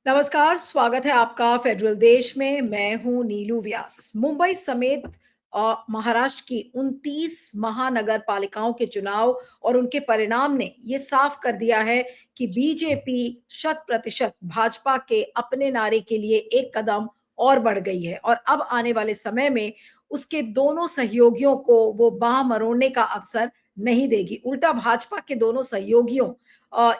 नमस्कार, स्वागत है आपका फेडरल देश में। मैं हूं नीलू व्यास। मुंबई समेत महाराष्ट्र की 29 महानगर पालिकाओं के चुनाव और उनके परिणाम ने ये साफ कर दिया है कि बीजेपी 100% भाजपा के अपने नारे के लिए एक कदम और बढ़ गई है और अब आने वाले समय में उसके दोनों सहयोगियों को वो बाह मरोड़ने का अवसर नहीं देगी। उल्टा भाजपा के दोनों सहयोगियों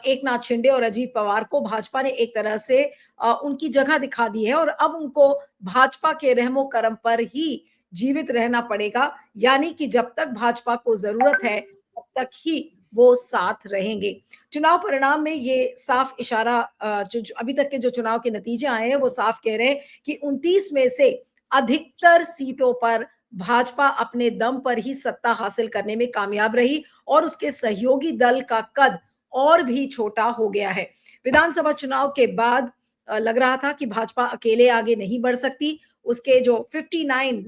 एकनाथ शिंदे और अजीत पवार को भाजपा ने एक तरह से उनकी जगह दिखा दी है और अब उनको भाजपा के रहमो करम पर ही जीवित रहना पड़ेगा। यानी कि जब तक भाजपा को जरूरत है तब तक ही वो साथ रहेंगे। चुनाव परिणाम में ये साफ इशारा जो अभी तक के जो चुनाव के नतीजे आए हैं वो साफ कह रहे हैं कि 29 में से अधिकतर सीटों पर भाजपा अपने दम पर ही सत्ता हासिल करने में कामयाब रही और उसके सहयोगी दल का कद और भी छोटा हो गया है। विधानसभा चुनाव के बाद लग रहा था कि भाजपा अकेले आगे नहीं बढ़ सकती। उसके जो 59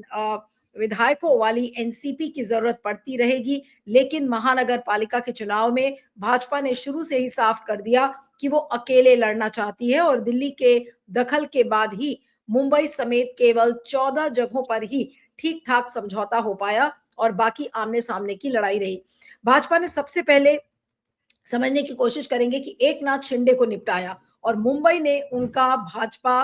विधायकों वाली एनसीपी की जरूरत पड़ती रहेगी, लेकिन महानगर पालिका के चुनाव में भाजपा ने शुरू से ही साफ कर दिया कि वो अकेले लड़ना चाहती है और दिल्ली के दखल के बाद ही मुंबई समेत केवल 14 जगहों पर ही ठीक ठाक समझौता हो पाया और बाकी आमने सामने की लड़ाई रही। भाजपा ने सबसे पहले समझने की कोशिश करेंगे कि एकनाथ शिंदे को निपटाया और मुंबई ने उनका भाजपा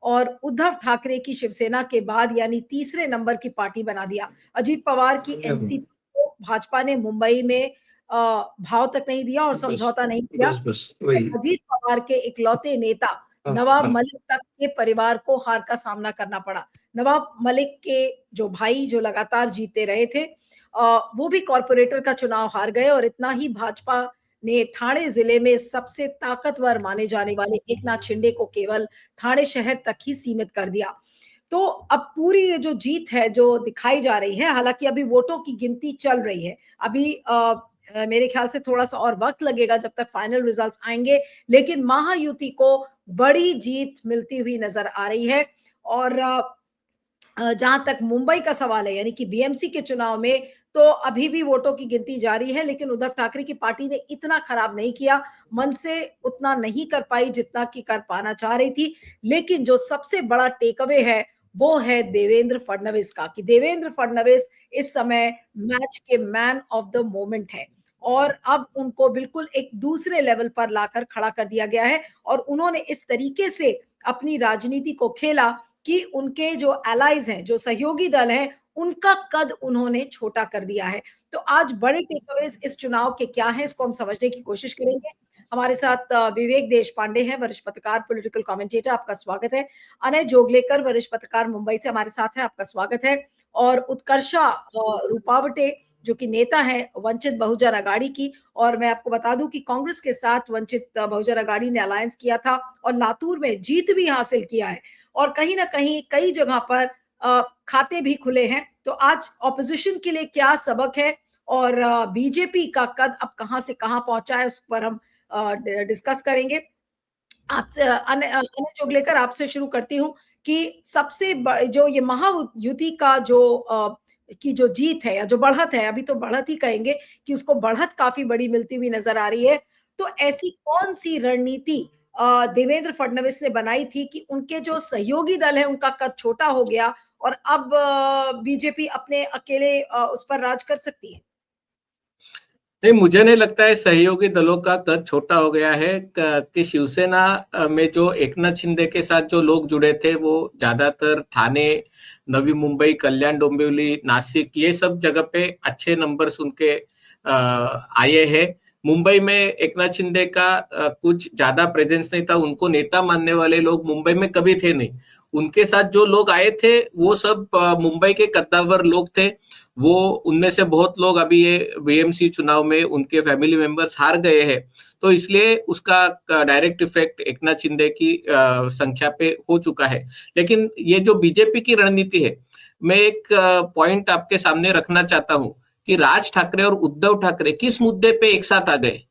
और उद्धव ठाकरे की शिवसेना के बाद यानी तीसरे नंबर की पार्टी बना दिया। अजीत पवार की एनसीपी को भाजपा ने मुंबई में भाव तक नहीं दिया और समझौता नहीं किया। बस बस वही। अजीत पवार के इकलौते नेता हाँ, नवाब हाँ। मलिक तक के परिवार को हार का सामना करना पड़ा। नवाब मलिक के जो भाई जो लगातार जीते रहे थे वो भी कॉरपोरेटर का चुनाव हार गए और इतना ही भाजपा ने ठाणे जिले में सबसे ताकतवर माने जाने वाले एकनाथ शिंदे को केवल ठाणे शहर तक ही सीमित कर दिया। तो अब पूरी ये जो जीत है जो दिखाई जा रही है, हालांकि अभी वोटों की गिनती चल रही है। अभी मेरे ख्याल से थोड़ा सा और वक्त लगेगा जब तक फाइनल रिजल्ट्स आएंगे, लेकिन महायुति को बड़ी जीत मिलती हुई नजर आ रही है। और जहां तक मुंबई का सवाल है यानी कि बीएमसी के चुनाव में तो अभी भी वोटों की गिनती जारी है, लेकिन उद्धव ठाकरे की पार्टी ने इतना खराब नहीं किया, मन से उतना नहीं कर पाई जितना कि कर पाना चाह रही थी। लेकिन जो सबसे बड़ा टेक अवे है वो है देवेंद्र फडणवीस का, कि देवेंद्र फडणवीस इस समय मैच के मैन ऑफ द मोमेंट है और अब उनको बिल्कुल एक दूसरे लेवल पर लाकर खड़ा कर दिया गया है और उन्होंने इस तरीके से अपनी राजनीति को खेला कि उनके जो एलाइज हैं, जो सहयोगी दल हैं, उनका कद उन्होंने छोटा कर दिया है। तो आज बड़े टेकअवेज इस चुनाव के क्या हैं, इसको हम समझने की कोशिश करेंगे। हमारे साथ विवेक देश पांडे हैं, वरिष्ठ पत्रकार, पॉलिटिकल कमेंटेटर, आपका स्वागत है। अनय जोगलेकर, वरिष्ठ पत्रकार, मुंबई से हमारे साथ है, आपका स्वागत है। और उत्कर्षा रूपावटे जो कि नेता है वंचित बहुजन अघाड़ी की, और मैं आपको बता दूं कि कांग्रेस के साथ वंचित बहुजन अघाड़ी ने अलायंस किया था और लातूर में जीत भी हासिल किया है और कहीं ना कहीं कई जगह पर खाते भी खुले हैं। तो आज ऑपोजिशन के लिए क्या सबक है और बीजेपी का कद अब कहां से कहां पहुंचा है, उस पर हम डिस्कस करेंगे। आपसे अनय जोगलेकर, आपसे शुरू करती हूँ कि सबसे जो ये महायुति का की जो जीत है या जो बढ़त है, अभी तो बढ़त ही कहेंगे कि उसको बढ़त काफी बड़ी मिलती हुई नजर आ रही है। तो ऐसी कौन सी रणनीति देवेंद्र फडणवीस ने बनाई थी कि उनके जो सहयोगी दल है उनका कद छोटा हो गया और अब बीजेपी अपने अकेले उस पर राज कर सकती है? नहीं, मुझे नहीं लगता है सहयोगी दलों का कद छोटा हो गया है कि शिवसेना में जो एकनाथ शिंदे के साथ जो लोग जुड़े थे वो ज्यादातर ठाणे, नवी मुंबई, कल्याण डोंबिवली, नासिक, ये सब जगह पे अच्छे नंबर्स उनके आए हैं। मुंबई में एकनाथ शिंदे का कुछ ज्यादा प्रेजेंस नहीं था, उनको नेता मानने वाले लोग मुंबई में कभी थे नहीं। उनके साथ जो लोग आए थे वो सब मुंबई के कद्दावर लोग थे। वो उनमें से बहुत लोग अभी ये बीएमसी चुनाव में उनके फैमिली मेंबर्स हार गए हैं, तो इसलिए उसका डायरेक्ट इफेक्ट एकनाथ शिंदे की संख्या पे हो चुका है। लेकिन ये जो बीजेपी की रणनीति है, मैं एक पॉइंट आपके सामने रखना चाहता हूं कि राज ठाकरे और उद्धव ठाकरे किस मुद्दे पे एक साथ आ गए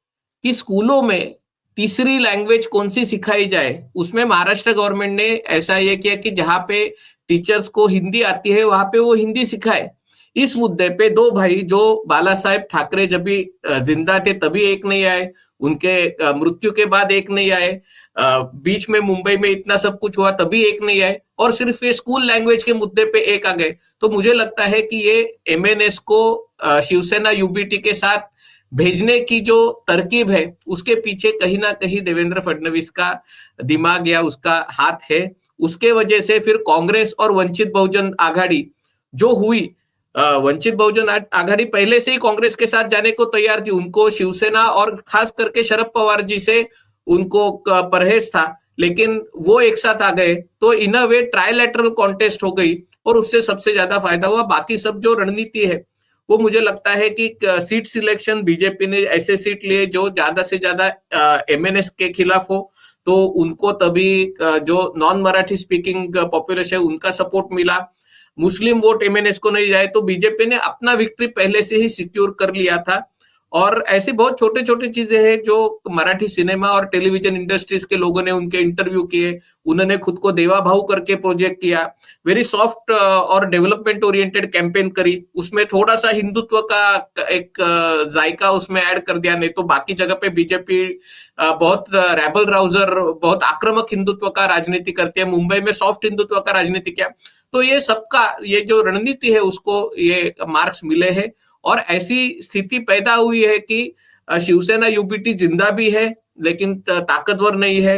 कि स्कूलों में तीसरी लैंग्वेज कौन सी सिखाई जाए। उसमें महाराष्ट्र गवर्नमेंट ने ऐसा ये किया कि जहां पे टीचर्स को हिंदी आती है वहां पे वो हिंदी सिखाए। इस मुद्दे पे दो भाई जो बाला साहेब ठाकरे जब भी जिंदा थे तभी एक नहीं आए, उनके मृत्यु के बाद एक नहीं आए, बीच में मुंबई में इतना सब कुछ हुआ तभी एक नहीं आए, और सिर्फ ये स्कूल लैंग्वेज के मुद्दे पे एक आ गए। तो मुझे लगता है कि ये एमएनएस को शिवसेना यूबीटी के साथ भेजने की जो तरकीब है, उसके पीछे कहीं ना कहीं देवेंद्र फडणवीस का दिमाग या उसका हाथ है। उसके वजह से फिर कांग्रेस और वंचित बहुजन आघाड़ी जो हुई, वंचित बहुजन आघाड़ी पहले से ही कांग्रेस के साथ जाने को तैयार थी, उनको शिवसेना और खास करके शरद पवार जी से उनको परहेज था, लेकिन वो एक साथ आ गए तो इन अ वे ट्रायलैटरल कॉन्टेस्ट हो गई और उससे सबसे ज्यादा फायदा हुआ। बाकी सब जो रणनीति है वो मुझे लगता है कि सीट सिलेक्शन बीजेपी ने ऐसे सीट लिए जो ज्यादा से ज्यादा एमएनएस के खिलाफ हो, तो उनको तभी जो नॉन मराठी स्पीकिंग पॉपुलेशन है उनका सपोर्ट मिला। मुस्लिम वोट एमएनएस को नहीं जाए तो बीजेपी ने अपना विक्ट्री पहले से ही सिक्योर कर लिया था। और ऐसी बहुत छोटे छोटे चीजें हैं जो मराठी सिनेमा और टेलीविजन इंडस्ट्रीज के लोगों ने उनके इंटरव्यू किए, उन्होंने खुद को देवा भाऊ करके प्रोजेक्ट किया, वेरी सॉफ्ट और डेवलपमेंट ओरिएंटेड कैंपेन करी, उसमें थोड़ा सा हिंदुत्व का एक जायका उसमें ऐड कर दिया, नहीं तो बाकी जगह पे बीजेपी बहुत रैबल राउजर, बहुत आक्रामक हिंदुत्व का राजनीति करती है, मुंबई में सॉफ्ट हिंदुत्व का राजनीति किया। तो ये सबका ये जो रणनीति है उसको ये मार्क्स मिले हैं, और ऐसी स्थिति पैदा हुई है कि शिवसेना यूबीटी जिंदा भी है लेकिन ताकतवर नहीं है।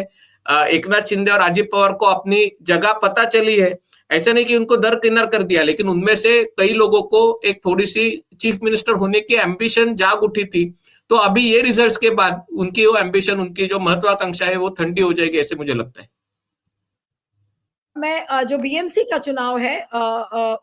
एकनाथ शिंदे और अजित पवार को अपनी जगह पता चली है, ऐसा नहीं कि उनको दरकिनार कर दिया, लेकिन उनमें से कई लोगों को एक थोड़ी सी चीफ मिनिस्टर होने की एम्बिशन जाग उठी थी। तो अभी ये रिजल्ट्स के बाद उनकी वो एम्बिशन, उनकी जो महत्वाकांक्षा है वो ठंडी हो जाएगी, ऐसे मुझे लगता है। मैं जो बीएमसी का चुनाव है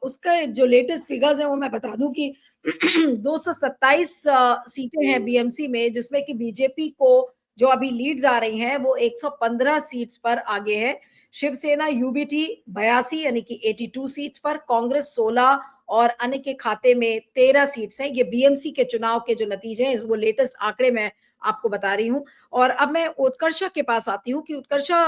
उसका जो लेटेस्ट फिगर्स है वो मैं बता दूं कि 227 सीटें हैं बीएमसी में, जिसमें कि बीजेपी को जो अभी लीड्स आ रही हैं वो 115 सीट्स पर आगे है। शिवसेना यूबीटी 82 यानी कि 82 सीट्स पर, कांग्रेस 16 और अन्य के खाते में 13 सीट्स हैं। ये बीएमसी के चुनाव के जो नतीजे हैं वो लेटेस्ट आंकड़े मैं आपको बता रही हूँ। और अब मैं उत्कर्षा के पास आती हूँ कि उत्कर्षा,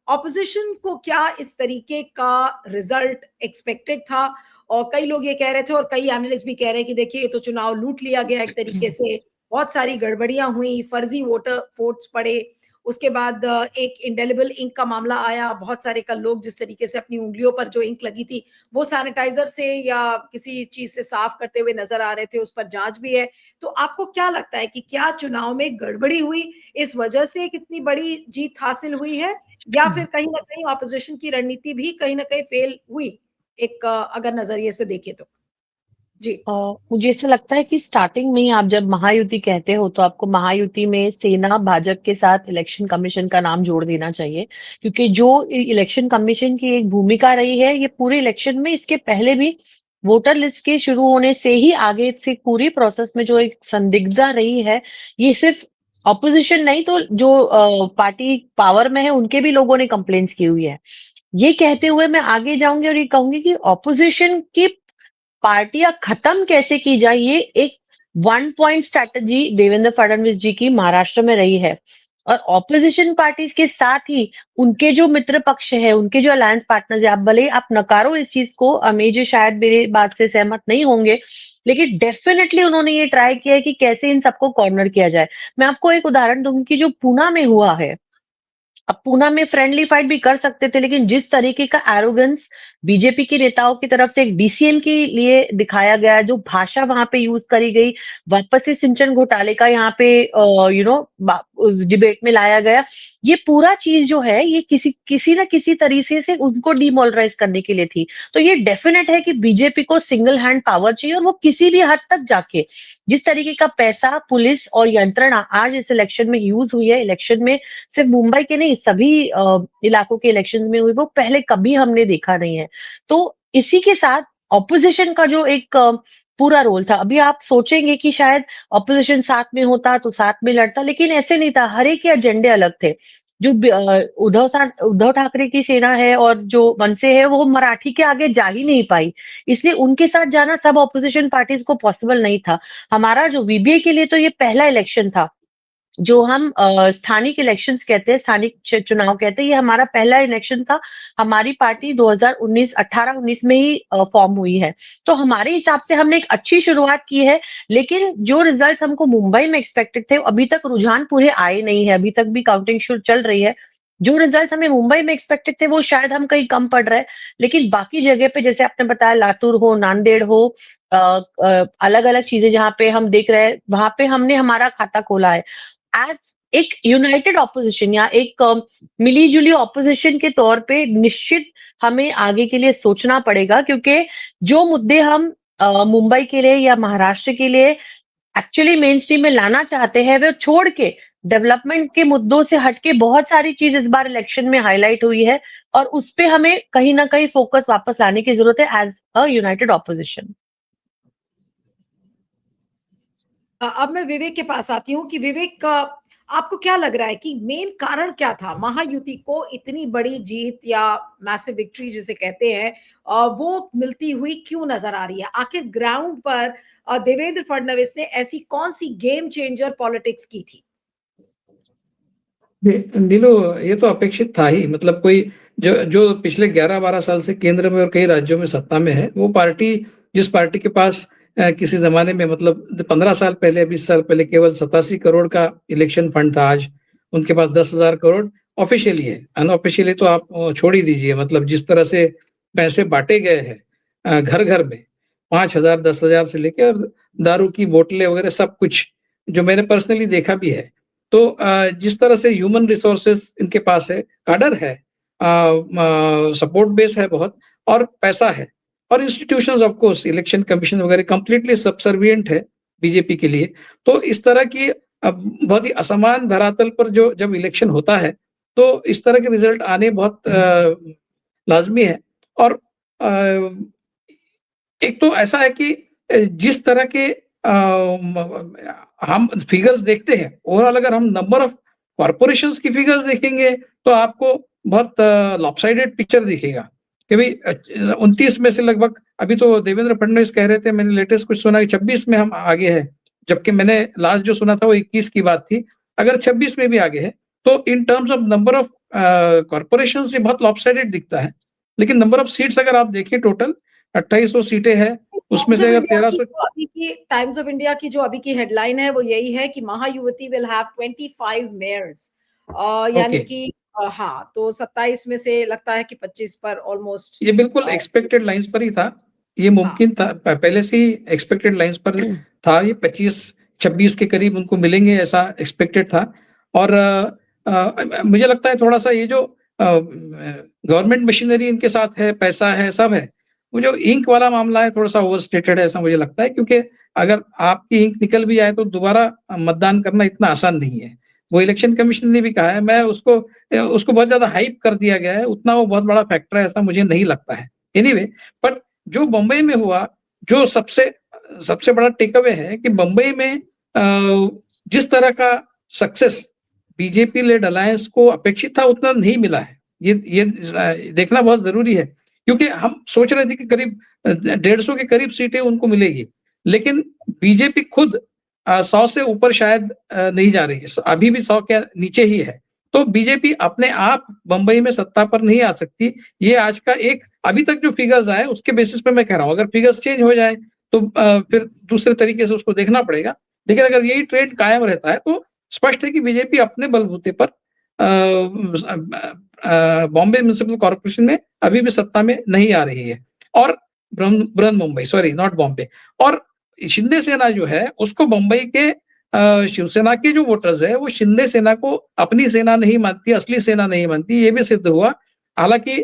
ऑपोजिशन को क्या इस तरीके का रिजल्ट एक्सपेक्टेड था? और कई लोग ये कह रहे थे और कई एनालिस्ट भी कह रहे हैं कि देखिए ये तो चुनाव लूट लिया गया एक तरीके से, बहुत सारी गड़बड़ियां हुई, फर्जी वोट्स पड़े, उसके बाद एक इंडेलिबल इंक का मामला आया, बहुत सारे कल लोग जिस तरीके से अपनी उंगलियों पर जो इंक लगी थी वो सैनिटाइजर से या किसी चीज से साफ करते हुए नजर आ रहे थे, उस पर जांच भी है। तो आपको क्या लगता है कि क्या चुनाव में गड़बड़ी हुई, इस वजह से कितनी बड़ी जीत हासिल हुई है, या फिर कहीं ना कहीं ऑपोजिशन की रणनीति भी कहीं ना कहीं फेल हुई, एक अगर नजरिए से देखें तो? जी। मुझे ऐसा लगता है कि स्टार्टिंग में ही आप जब महायुति कहते हो तो आपको महायुति में सेना भाजपा के साथ इलेक्शन कमीशन का नाम जोड़ देना चाहिए, क्योंकि जो इलेक्शन कमीशन की एक भूमिका रही है ये पूरे इलेक्शन में, इसके पहले भी वोटर लिस्ट के शुरू होने से ही आगे से पूरी प्रोसेस में जो एक संदिग्धता रही है, ये सिर्फ ऑपोजिशन नहीं तो जो पार्टी पावर में है उनके भी लोगों ने कंप्लेंट्स की हुई है। ये कहते हुए मैं आगे जाऊंगी और ये कहूंगी कि ऑपोजिशन की पार्टियां खत्म कैसे की जाए, ये एक one point strategy Devendra Fadnavis ji की महाराष्ट्र में रही है। और ऑपोजिशन पार्टीज के साथ ही उनके जो मित्र पक्ष है, उनके जो अलायंस पार्टनर्स है, आप भले आप नकारो इस चीज को, अमेय जी शायद मेरे बात से सहमत नहीं होंगे, लेकिन डेफिनेटली उन्होंने ये ट्राई किया है कि कैसे इन सबको कॉर्नर किया जाए। मैं आपको एक उदाहरण दूंगी कि जो पूना में हुआ है, अब पूना में फ्रेंडली फाइट भी कर सकते थे, लेकिन जिस तरीके का एरोगेंस बीजेपी के नेताओं की तरफ से एक डीसीएम के लिए दिखाया गया, जो भाषा वहां पे यूज करी गई, वापस से सिंचन घोटाले का यहाँ पे उस डिबेट में लाया गया, ये पूरा चीज जो है ये किसी किसी ना किसी तरीके से उसको डिमोरलाइज करने के लिए थी। तो ये डेफिनेट है कि बीजेपी को सिंगल हैंड पावर चाहिए, और वो किसी भी हद तक जाके जिस तरीके का पैसा, पुलिस और यंत्रणा आज इस इलेक्शन में यूज हुई है, इलेक्शन में सिर्फ मुंबई के नहीं सभी इलाकों के इलेक्शन में हुई, वो पहले कभी हमने देखा नहीं है। तो इसी के साथ ऑपोजिशन का जो एक पूरा रोल था, अभी आप सोचेंगे कि शायद ऑपोजिशन साथ में होता तो साथ में लड़ता, लेकिन ऐसे नहीं था, हर एक के एजेंडे अलग थे। जो उद्धव ठाकरे की सेना है और जो मनसे है वो मराठी के आगे जा ही नहीं पाई, इसलिए उनके साथ जाना सब ऑपोजिशन पार्टीज को पॉसिबल नहीं था। हमारा जो वीबीए के लिए तो ये पहला इलेक्शन था, जो हम स्थानिक इलेक्शंस कहते हैं, स्थानिक चुनाव कहते हैं, ये हमारा पहला इलेक्शन था। हमारी पार्टी 2019 18-19 में ही फॉर्म हुई है। तो हमारे हिसाब से हमने एक अच्छी शुरुआत की है, लेकिन जो रिजल्ट्स हमको मुंबई में एक्सपेक्टेड थे, अभी तक रुझान पूरे आए नहीं है, अभी तक भी काउंटिंग शुरू चल रही है। जो रिजल्ट्स हमें मुंबई में एक्सपेक्टेड थे, वो शायद हम कहीं कम पड़ रहे हैं, लेकिन बाकी जगह पे जैसे आपने बताया लातूर हो, नांदेड़ हो, अलग-अलग चीजें जहाँ पे हम देख रहे हैं, वहाँ पे हमने हमारा खाता खोला है। एज एक यूनाइटेड ऑपोजिशन या एक मिली-जुली ऑपोजिशन के तौर पे निश्चित हमें आगे के लिए सोचना पड़ेगा, क्योंकि जो मुद्दे हम मुंबई के लिए या महाराष्ट्र के लिए एक्चुअली मेन स्ट्रीम में लाना चाहते हैं, वो छोड़ के डेवलपमेंट के मुद्दों से हटके बहुत सारी चीज इस बार इलेक्शन में हाईलाइट हुई है, और उस पे हमें कहीं ना कहीं फोकस वापस लाने की जरूरत है एज अ यूनाइटेड ऑपोजिशन। अब मैं विवेक के पास आती हूँ कि विवेक, आपको क्या लग रहा है कि मेन कारण क्या था महायुति को इतनी बड़ी जीत या मैसिव विक्ट्री जिसे कहते हैं, वो मिलती हुई क्यों नजर आ रही है? आखिर ग्राउंड पर देवेंद्र फडणवीस ने ऐसी कौन सी गेम चेंजर पॉलिटिक्स की थी? नीलू, ये तो अपेक्षित था ही। मतलब कोई जो जो पिछले 11-12 साल से केंद्र में और कई राज्यों में सत्ता में है, वो पार्टी, जिस पार्टी के पास किसी जमाने में, मतलब 15 साल पहले, 20 साल पहले केवल 87 करोड़ का इलेक्शन फंड था, आज उनके पास 10,000 करोड़ ऑफिशियली है। अनऑफिशियली तो आप छोड़ ही दीजिए। मतलब जिस तरह से पैसे बांटे गए हैं घर घर में, 5,000 10,000 से लेकर दारू की बोतलें वगैरह सब कुछ, जो मैंने पर्सनली देखा भी है। तो जिस तरह से ह्यूमन रिसोर्सेस इनके पास है, काडर है, सपोर्ट बेस है बहुत, और पैसा है, और institutions of course, election commission वगैरह कंप्लीटली सबसर्विएंट है बीजेपी के लिए। तो इस तरह की बहुत ही असमान धरातल पर जो जब इलेक्शन होता है, तो इस तरह के रिजल्ट आने बहुत लाजमी है। और एक तो ऐसा है कि जिस तरह के हम फिगर्स देखते हैं ओवरऑल, अगर हम नंबर ऑफ कॉर्पोरेशंस की फिगर्स देखेंगे तो आपको बहुत लॉपसाइडेड पिक्चर दिखेगा कि भाई 29 में से लगभग, अभी तो देवेंद्र फडणवीस कह रहे थे, मैंने लेटेस्ट कुछ सुना कि 26 में हम आगे हैं, जबकि मैंने लास्ट जो सुना था वो 21 की बात थी। अगर 26 में भी आगे है तो in terms of number of corporation ये बहुत लॉपसाइडेड दिखता है। लेकिन नंबर ऑफ सीट्स अगर आप देखें, टोटल 2800 सीटें हैं, उसमें से अगर 1300, अभी की टाइम्स ऑफ इंडिया की जो अभी की हेडलाइन है वो यही है कि महायुति विल हैव 25 मेयर्स, यानी कि हाँ, तो 27 में से लगता है कि 25 पर ऑलमोस्ट। ये बिल्कुल एक्सपेक्टेड लाइंस पर ही था, ये मुमकिन था, पहले से ही एक्सपेक्टेड लाइंस पर था। ये 25-26 के करीब उनको मिलेंगे, ऐसा एक्सपेक्टेड था। और मुझे लगता है थोड़ा सा ये जो गवर्नमेंट मशीनरी इनके साथ है, पैसा है, सब है, वो जो इंक वाला मामला है थोड़ा सा ओवरस्टेटेड है, ऐसा मुझे लगता है। क्योंकि अगर आपकी इंक निकल भी जाए तो दोबारा मतदान करना इतना आसान नहीं है। वो इलेक्शन कमीशन ने भी कहा है, मैं उसको बहुत ज्यादा हाइप कर दिया गया है, उतना वो बहुत बड़ा फैक्टर है ऐसा मुझे नहीं लगता है। एनीवे, बट जो बम्बई में हुआ, जो सबसे बड़ा टेक अवे है कि बम्बई में जिस तरह का सक्सेस बीजेपी लेड अलायंस को अपेक्षित था, उतना नहीं मिला है। ये देखना बहुत जरूरी है, क्योंकि हम सोच रहे थे कि करीब 150 के करीब सीटें उनको मिलेगी, लेकिन बीजेपी खुद 100 से ऊपर शायद नहीं जा रही है, अभी भी 100 के नीचे ही है। तो बीजेपी अपने आप बंबई में सत्ता पर नहीं आ सकती। ये आज का एक, अभी तक जो फिगर्स आए उसके बेसिस पे मैं कह रहा हूँ, अगर फिगर्स चेंज हो जाए तो फिर दूसरे तरीके से उसको देखना पड़ेगा। लेकिन अगर यही ट्रेंड कायम रहता है तो स्पष्ट है कि बीजेपी अपने बलबूते पर बॉम्बे म्युनिसिपल कॉर्पोरेशन में अभी भी सत्ता में नहीं आ रही है। और बृहन मुंबई, सॉरी नॉट बॉम्बे, और शिंदे सेना जो है उसको बम्बई के शिवसेना के जो वोटर्स है वो शिंदे सेना को अपनी सेना नहीं मानती, असली सेना नहीं मानती, ये भी सिद्ध हुआ। हालांकि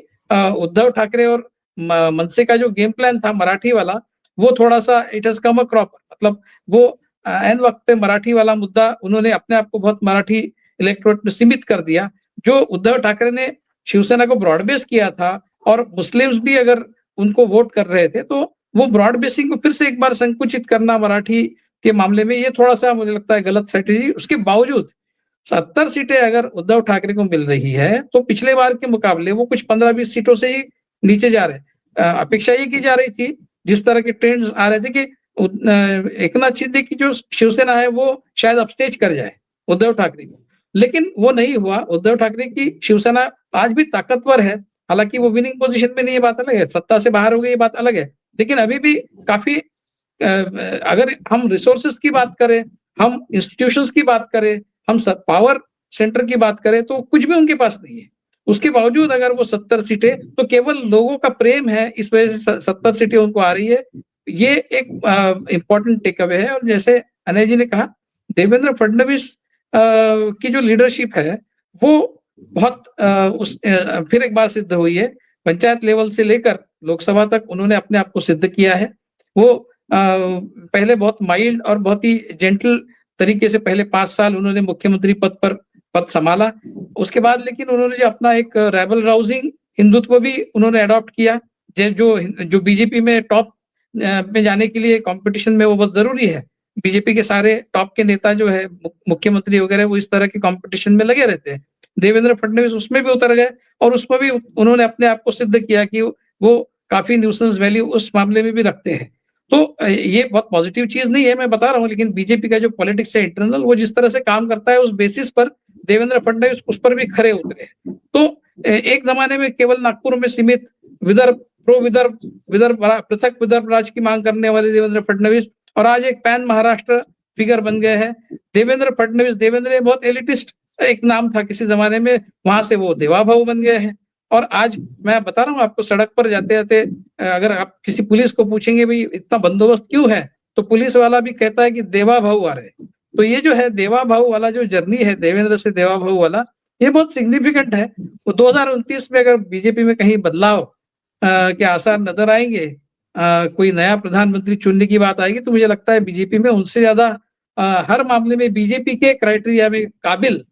उद्धव ठाकरे और मनसे का जो गेम प्लान था मराठी वाला, वो थोड़ा सा it has come a crop, मतलब वो एन वक्त पे मराठी वाला मुद्दा उन्होंने अपने आप को बहुत मराठी इलेक्टोरेट में सीमित कर दिया। जो उद्धव ठाकरे ने शिवसेना को ब्रॉडबेस किया था और मुस्लिम्स भी अगर उनको वोट कर रहे थे, तो वो ब्रॉड बेसिंग को फिर से एक बार संकुचित करना मराठी के मामले में, ये थोड़ा सा मुझे लगता है गलत स्ट्रेटेजी। उसके बावजूद 70 सीटें अगर उद्धव ठाकरे को मिल रही है तो पिछले बार के मुकाबले वो कुछ 15-20 सीटों से ही नीचे जा रहे। अपेक्षा ये की जा रही थी, जिस तरह के ट्रेंड्स आ रहे थे, कि एकनाथ शिंदे की जो शिवसेना है वो शायद अपस्टेज कर जाए, उद्धव ठाकरे को, लेकिन वो नहीं हुआ। उद्धव ठाकरे की शिवसेना आज भी ताकतवर है, हालांकि वो विनिंग पोजीशन में नहीं, ये बात अलग है, सत्ता से बाहर हो गई ये बात अलग है, लेकिन अभी भी काफी अगर हम रिसोर्सेस की बात करें, हम इंस्टीट्यूशंस की बात करें, हम पावर सेंटर की बात करें, तो कुछ भी उनके पास नहीं है। उसके बावजूद अगर वो 70 सीटें, तो केवल लोगों का प्रेम है, इस वजह से 70 सीटें उनको आ रही है। ये एक इंपॉर्टेंट टेक अवे है। और जैसे अनय जी ने कहा, देवेंद्र फडणवीस की जो लीडरशिप है वो बहुत फिर एक बार सिद्ध हुई है। पंचायत लेवल से लेकर लोकसभा तक उन्होंने अपने आप को सिद्ध किया है। वो पहले बहुत माइल्ड और बहुत ही जेंटल तरीके से पहले 5 साल उन्होंने मुख्यमंत्री पद संभाला। उसके बाद लेकिन उन्होंने जो अपना एक रेबल राउजिंग हिंदुत्व भी उन्होंने अडॉप्ट किया, जो बीजेपी में टॉप में जाने के लिए कंपटीशन में वो बहुत जरूरी है। बीजेपी के सारे टॉप के नेता जो है, मुख्यमंत्री वगैरह, वो इस तरह के कंपटीशन में लगे रहते हैं। देवेंद्र फडणवीस उसमें भी उतर गए और उसमें भी उन्होंने अपने आप को सिद्ध किया कि वो काफी न्यूसेंस वैल्यू उस मामले में भी रखते हैं। तो ये बहुत पॉजिटिव चीज नहीं है, मैं बता रहा हूँ, लेकिन बीजेपी का जो पॉलिटिक्स है इंटरनल, वो जिस तरह से काम करता है, उस बेसिस पर देवेंद्र फडणवीस उस पर भी खरे उतरे। तो एक जमाने में केवल नागपुर में सीमित विदर्भ पृथक विदर्भ राज्य की मांग करने वाले देवेंद्र फडणवीस, और आज एक पैन महाराष्ट्र फिगर बन गए हैं देवेंद्र फडणवीस। देवेंद्र बहुत एलिटिस्ट एक नाम था किसी जमाने में, वहां से वो देवा भाऊ बन गए हैं। और आज मैं बता रहा हूँ आपको, सड़क पर जाते जाते अगर आप किसी पुलिस को पूछेंगे भाई इतना बंदोबस्त क्यों है, तो पुलिस वाला भी कहता है कि देवा भाऊ आ रहे। तो ये जो है देवा भाऊ वाला जो जर्नी है, देवेंद्र से देवा भाऊ वाला, ये बहुत सिग्निफिकेंट है। वो 2029 में अगर बीजेपी में कहीं बदलाव के आसार नजर आएंगे, कोई नया प्रधानमंत्री चुनने की बात आएगी, तो मुझे लगता है बीजेपी में उनसे ज्यादा हर मामले में बीजेपी के क्राइटेरिया में काबिल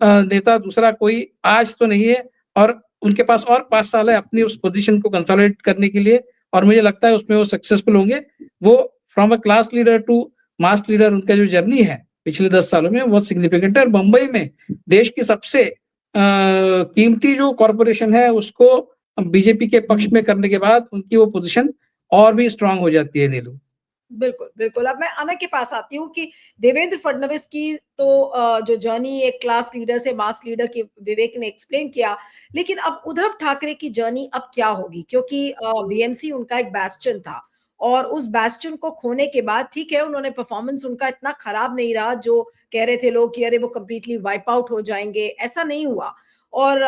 नेता दूसरा कोई आज तो नहीं है। और उनके पास और 5 साल है अपनी उस पोजीशन को कंसोलिडेट करने के लिए, और मुझे लगता है उसमें वो सक्सेसफुल होंगे। वो from a class leader to mass leader, उनका जो जर्नी है पिछले 10 सालों में बहुत सिग्निफिकेंट है। और मुंबई में देश की सबसे कीमती जो कॉरपोरेशन है उसको बीजेपी के पक्ष में करने के बाद उनकी वो पोजीशन और भी स्ट्रांग हो जाती है। नीलू, बिल्कुल बिल्कुल। अब मैं अनय के पास आती हूँ कि देवेंद्र फडणवीस की तो जो जर्नी एक क्लास लीडर से मास लीडर की विवेक ने एक्सप्लेन किया, लेकिन अब उद्धव ठाकरे की जर्नी अब क्या होगी, क्योंकि बीएमसी उनका एक बैस्टियन था और उस बैस्टियन को खोने के बाद ठीक है उन्होंने परफॉर्मेंस उनका इतना खराब नहीं रहा जो कह रहे थे लोग कि अरे वो कंप्लीटली वाइप आउट हो जाएंगे, ऐसा नहीं हुआ। और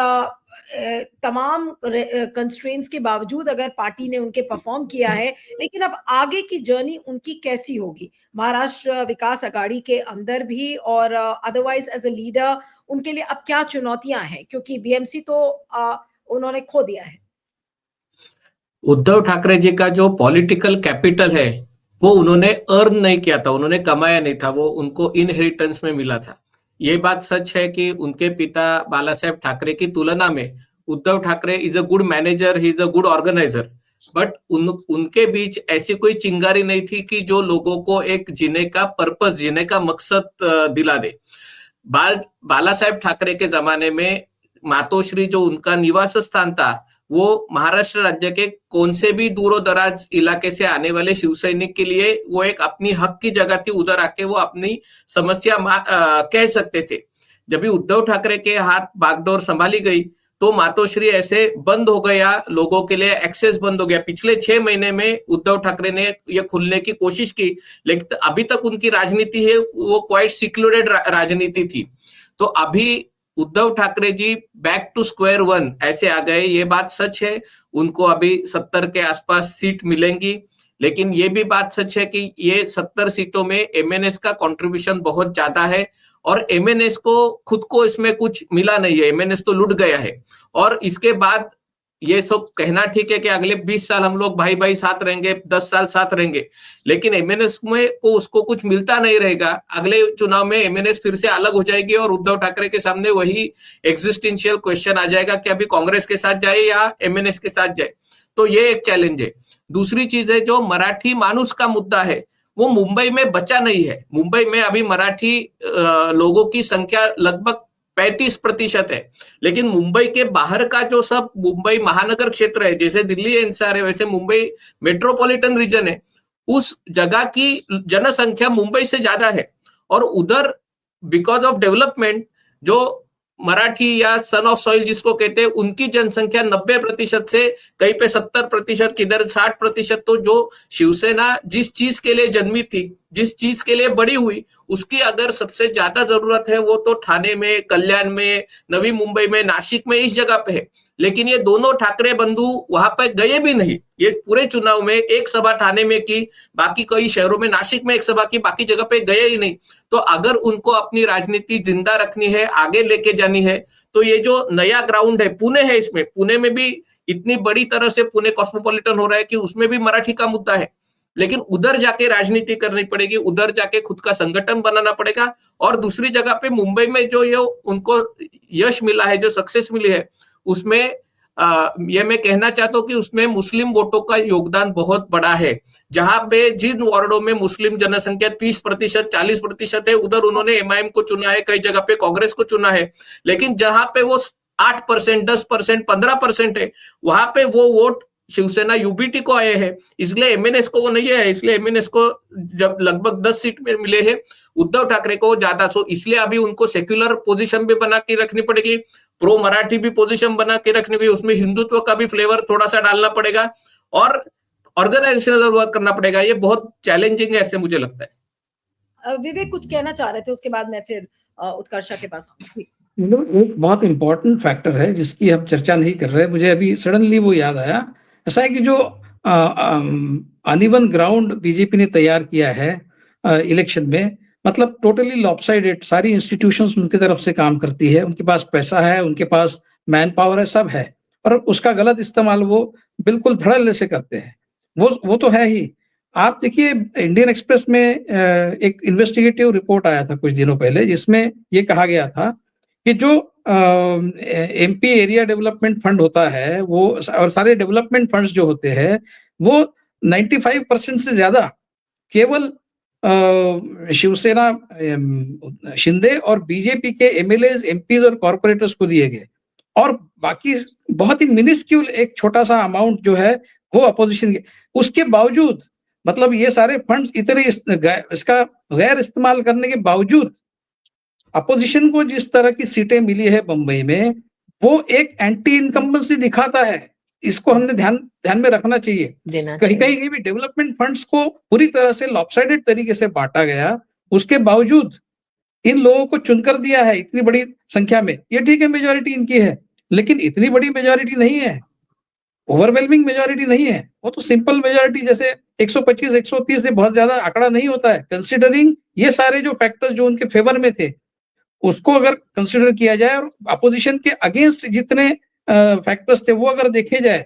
तमाम कंस्ट्रेंट्स के बावजूद अगर पार्टी ने उनके परफॉर्म किया है, लेकिन अब आगे की जर्नी उनकी कैसी होगी महाराष्ट्र विकास अघाड़ी के अंदर भी, और अदरवाइज एज अ लीडर उनके लिए अब क्या चुनौतियां हैं, क्योंकि बीएमसी तो उन्होंने खो दिया है। उद्धव ठाकरे जी का जो पॉलिटिकल कैपिटल है वो उन्होंने अर्न नहीं किया था, उन्होंने कमाया नहीं था, वो उनको इनहेरिटेंस में मिला था। ये बात सच है कि उनके पिता बाला साहेब ठाकरे की तुलना में Uddhav Thackeray is a good manager, he is a good organiser, but उनके बीच ऐसी कोई चिंगारी नहीं थी कि जो लोगों को एक जीने का पर्पस, जीने का मकसद दिला दे। बाला साहेब ठाकरे के जमाने में मातोश्री जो उनका निवास स्थान था, वो महाराष्ट्र राज्य के कौन से भी दूर दराज इलाके से आने वाले शिव सैनिक के लिए वो एक अपनी हक की जगह थी, उधर आके वो अपनी समस्या कह सकते थे। जब भी उद्धव ठाकरे के हाथ बागडोर संभाली गई तो मातोश्री ऐसे बंद हो गया, लोगों के लिए एक्सेस बंद हो गया। पिछले 6 महीने में उद्धव ठाकरे ने ये खुलने की कोशिश की, लेकिन अभी तक उनकी राजनीति है वो क्वाइट सिक्लूडेड राजनीति थी। तो अभी Uddhav Thackeray ji back to square one ऐसे आ गए, ये बात सच है। उनको अभी 70 के आसपास सीट मिलेंगी, लेकिन ये भी बात सच है कि ये 70 सीटों में एमएनएस का कंट्रीब्यूशन बहुत ज्यादा है और एमएनएस को खुद को इसमें कुछ मिला नहीं है, एमएनएस तो लूट गया है। और इसके बाद ये सब कहना ठीक है कि अगले 20 साल हम लोग भाई भाई साथ रहेंगे, 10 साल साथ रहेंगे, लेकिन एमएनएस में को उसको कुछ मिलता नहीं रहेगा। अगले चुनाव में एमएनएस फिर से अलग हो जाएगी और उद्धव ठाकरे के सामने वही एग्जिस्टेंशियल क्वेश्चन आ जाएगा कि अभी कांग्रेस के साथ जाए या एमएनएस के साथ जाए। तो ये एक चैलेंज है। दूसरी चीज है, जो मराठी मानुस का मुद्दा है वो मुंबई में बचा नहीं है। मुंबई में अभी मराठी लोगों की संख्या लगभग 35% है, लेकिन मुंबई के बाहर का जो सब मुंबई महानगर क्षेत्र है, जैसे दिल्ली एनसीआर है वैसे मुंबई मेट्रोपॉलिटन रीजन है, उस जगह की जनसंख्या मुंबई से ज्यादा है और उधर बिकॉज ऑफ डेवलपमेंट जो मराठी या सन ऑफ सॉइल जिसको कहते हैं, उनकी जनसंख्या 90% से कहीं पे 70%, किधर 60%, तो जो शिवसेना जिस चीज के लिए जन्मी थी, जिस चीज के लिए बड़ी हुई, उसकी अगर सबसे ज्यादा जरूरत है वो तो ठाणे में, कल्याण में, नवी मुंबई में, नासिक में, इस जगह पे है। लेकिन ये दोनों ठाकरे बंधु वहां पे गए भी नहीं। ये पूरे चुनाव में एक सभा ठाणे में की, बाकी कई शहरों में, नासिक में एक सभा की, बाकी जगह पे गए ही नहीं। तो अगर उनको अपनी राजनीति जिंदा रखनी है, आगे लेके जानी है, तो ये जो नया ग्राउंड है, पुणे है, इसमें पुणे में भी इतनी बड़ी तरह से पुणे कॉस्मोपॉलिटन हो रहा है कि उसमें भी मराठी का मुद्दा है। लेकिन उधर जाके राजनीति करनी पड़ेगी, उधर जाके खुद का संगठन बनाना पड़ेगा। और दूसरी जगह पे मुंबई में जो ये उनको यश मिला है, जो सक्सेस मिली है, उसमें ये मैं कहना चाहता हूँ कि उसमें मुस्लिम वोटों का योगदान बहुत बड़ा है। जहां पे जिन वार्डों में मुस्लिम जनसंख्या 30%, 40% है, उधर उन्होंने एमआईएम को चुना है, कई जगह पे कांग्रेस को चुना है। लेकिन जहां पे वो 8%, 10%, 15% है, वहां पे वो वोट शिवसेना यूबीटी को आए हैं। इसलिए एमएनएस को वो नहीं है, इसलिए एमएनएस को जब लगभग 10 सीट में मिले हैं, उद्धव ठाकरे को ज्यादा, सो इसलिए अभी उनको सेक्युलर पोजीशन भी बना के रखनी पड़ेगी, प्रो मराठी भी पोजीशन बना के रखनी पड़ेगी, उसमें हिंदुत्व का भी फ्लेवर थोड़ा सा डालना पड़ेगा और ऑर्गेनाइजेशनल वर्क करना पड़ेगा। ये बहुत चैलेंजिंग है, ऐसे मुझे लगता है। विवेक कुछ कहना चाह रहे थे, उसके बाद मैं फिर उत्कर्षा के पास आऊंगी। एक बहुत इंपॉर्टेंट फैक्टर है जिसकी हम चर्चा नहीं कर रहे, मुझे अभी सडनली वो याद आया। ऐसा है कि जो अनइवन ग्राउंड बीजेपी ने तैयार किया है इलेक्शन में, मतलब टोटली लॉपसाइडेड, सारी इंस्टीट्यूशंस उनकी तरफ से काम करती है, उनके पास पैसा है, उनके पास मैन पावर है, सब है, और उसका गलत इस्तेमाल वो बिल्कुल धड़ल्ले से करते हैं। वो तो है ही। आप देखिए, इंडियन एक्सप्रेस में एक इन्वेस्टिगेटिव रिपोर्ट आया था कुछ दिनों पहले, जिसमें ये कहा गया था कि जो एमपी एरिया डेवलपमेंट फंड होता है, वो और सारे डेवलपमेंट फंड्स जो होते हैं, वो 95% से ज्यादा केवल शिवसेना, शिंदे और बीजेपी के एमएलएज, एमपीज और कॉर्पोरेटर्स को दिए गए, और बाकी बहुत ही मिनिस्क्यूल एक छोटा सा अमाउंट जो है वो अपोजिशन के। उसके बावजूद, मतलब ये सारे फंड्स इतने इसका गैर इस्तेमाल करने के बावजूद अपोजिशन को जिस तरह की सीटें मिली है बंबई में, वो एक एंटी इनकम्बेंसी दिखाता है। इसको हमने ध्यान में रखना चाहिए। कहीं भी डेवलपमेंट फंड्स को पूरी तरह से लॉपसाइडेड तरीके से बांटा गया, उसके बावजूद इन लोगों को चुनकर दिया है इतनी बड़ी संख्या में। ये ठीक है, मेजॉरिटी इनकी है, लेकिन इतनी बड़ी मेजॉरिटी नहीं है, ओवरवेलमिंग मेजॉरिटी नहीं है। वो तो सिंपल मेजॉरिटी, जैसे 125, 130 से बहुत ज्यादा आंकड़ा नहीं होता है। कंसिडरिंग ये सारे जो फैक्टर्स जो उनके फेवर में थे, उसको अगर कंसिडर किया जाए और अपोजिशन के अगेंस्ट जितने फैक्टर्स थे वो अगर देखे जाए,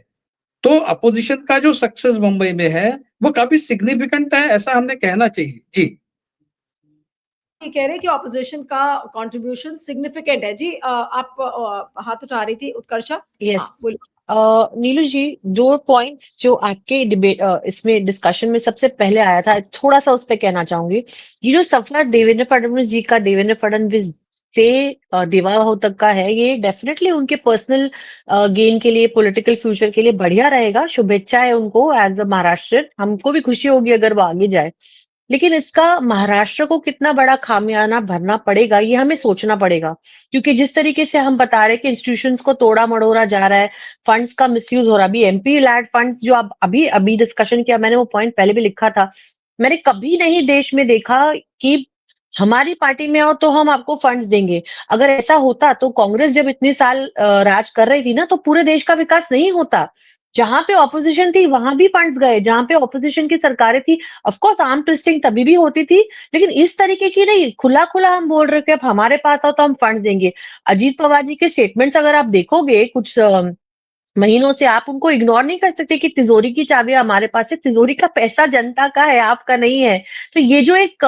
तो अपोजिशन का जो सक्सेस मुंबई में है वो काफी सिग्निफिकेंट है, ऐसा हमने कहना चाहिए। जी, कह रहे कि ऑपोजिशन का कंट्रीब्यूशन सिग्निफिकेंट है। जी, आप हाथ उठा रही थी उत्कर्षा। यस, नीलू जी, 2 पॉइंट्स जो आपके डिबेट इसमें डिस्कशन में सबसे पहले आया था, थोड़ा सा उस पर कहना चाहूंगी। ये जो सफर देवेंद्र फडणवीस जी का देवेंद्र फडणवीस से देवाह तक का है, ये डेफिनेटली उनके पर्सनल गेन के लिए, पॉलिटिकल फ्यूचर के लिए बढ़िया रहेगा। शुभेच्छा है उनको एज अ महाराष्ट्र, हमको भी खुशी होगी अगर वो आगे जाए। लेकिन इसका महाराष्ट्र को कितना बड़ा खामियाना भरना पड़ेगा, ये हमें सोचना पड़ेगा। क्योंकि जिस तरीके से हम बता रहे हैं कि इंस्टीट्यूशंस को तोड़ा मड़ोड़ा जा रहा है, फंड्स का मिसयूज हो रहा है। अभी एमपी लैड फंड्स जो आप अभी डिस्कशन किया, मैंने वो पॉइंट पहले भी लिखा था। मैंने कभी नहीं देश में देखा कि हमारी पार्टी में आओ तो हम आपको फंड्स देंगे। अगर ऐसा होता तो कांग्रेस जब इतने साल राज कर रही थी ना, तो पूरे देश का विकास नहीं होता। जहां पे ऑपोजिशन थी वहां भी फंड्स गए, जहां पे ऑपोजिशन की सरकारें थी, ऑफ कोर्स आर्म ट्विस्टिंग तभी भी होती थी, लेकिन इस तरीके की नहीं। खुला खुला हम बोल रहे कि अब हमारे पास आओ तो हम फंड देंगे। अजीत पवार जी के स्टेटमेंट्स अगर आप देखोगे कुछ महीनों से, आप उनको इग्नोर नहीं कर सकते कि तिजोरी की चाबियां हमारे पास है, तिजोरी का पैसा जनता का है, आपका नहीं है। तो ये जो एक